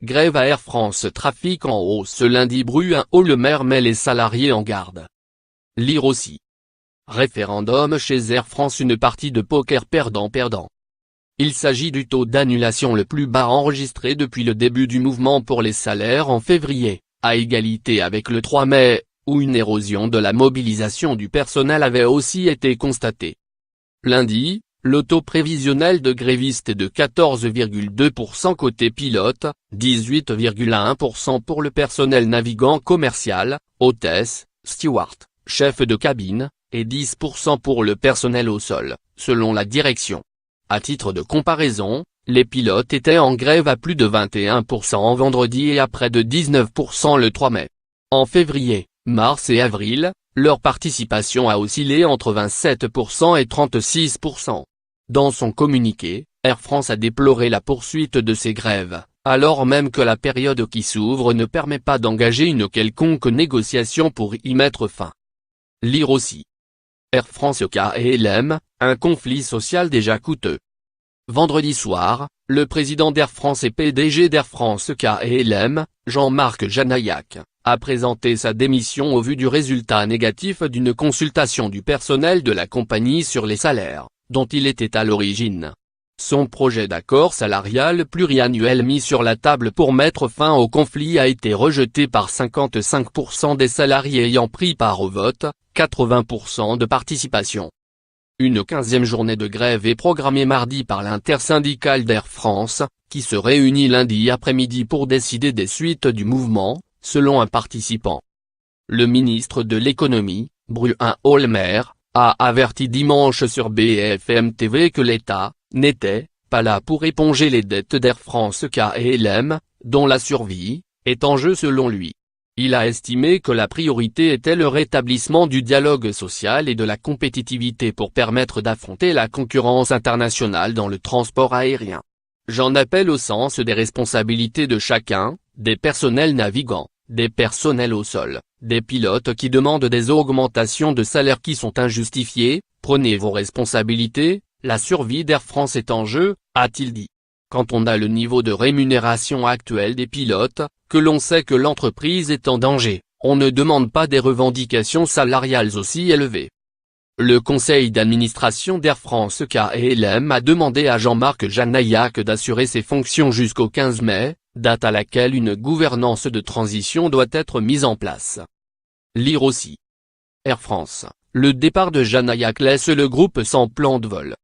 grève à Air France, trafic en hausse ce lundi. Bruno Le Maire met les salariés en garde. Lire aussi. Référendum chez Air France, une partie de poker perdant-perdant. Il s'agit du taux d'annulation le plus bas enregistré depuis le début du mouvement pour les salaires en février, à égalité avec le 3 mai, où une érosion de la mobilisation du personnel avait aussi été constatée. Lundi, le taux prévisionnel de grévistes est de 14,2% côté pilote, 18,1% pour le personnel navigant commercial, hôtesse, steward, chef de cabine, et 10% pour le personnel au sol, selon la direction. À titre de comparaison, les pilotes étaient en grève à plus de 21% en vendredi et à près de 19% le 3 mai. En février, mars et avril, leur participation a oscillé entre 27% et 36%. Dans son communiqué, Air France a déploré la poursuite de ces grèves, alors même que la période qui s'ouvre ne permet pas d'engager une quelconque négociation pour y mettre fin. Lire aussi. Air France KLM, un conflit social déjà coûteux. Vendredi soir, le président d'Air France et PDG d'Air France KLM, Jean-Marc Janaillac, a présenté sa démission au vu du résultat négatif d'une consultation du personnel de la compagnie sur les salaires, dont il était à l'origine. Son projet d'accord salarial pluriannuel mis sur la table pour mettre fin au conflit a été rejeté par 55% des salariés ayant pris part au vote, 80% de participation. Une 15e journée de grève est programmée mardi par l'intersyndicale d'Air France, qui se réunit lundi après-midi pour décider des suites du mouvement, selon un participant. Le ministre de l'économie, Bruno Le Maire, a averti dimanche sur BFM TV que l'État n'était pas là pour éponger les dettes d'Air France KLM, dont la survie est en jeu selon lui. Il a estimé que la priorité était le rétablissement du dialogue social et de la compétitivité pour permettre d'affronter la concurrence internationale dans le transport aérien. J'en appelle au sens des responsabilités de chacun, des personnels navigants, des personnels au sol, des pilotes qui demandent des augmentations de salaire qui sont injustifiées. Prenez vos responsabilités, la survie d'Air France est en jeu, a-t-il dit. Quand on a le niveau de rémunération actuel des pilotes, que l'on sait que l'entreprise est en danger, on ne demande pas des revendications salariales aussi élevées. Le conseil d'administration d'Air France KLM a demandé à Jean-Marc Janaillac d'assurer ses fonctions jusqu'au 15 mai, date à laquelle une gouvernance de transition doit être mise en place. Lire aussi. Air France, le départ de Janaillac laisse le groupe sans plan de vol.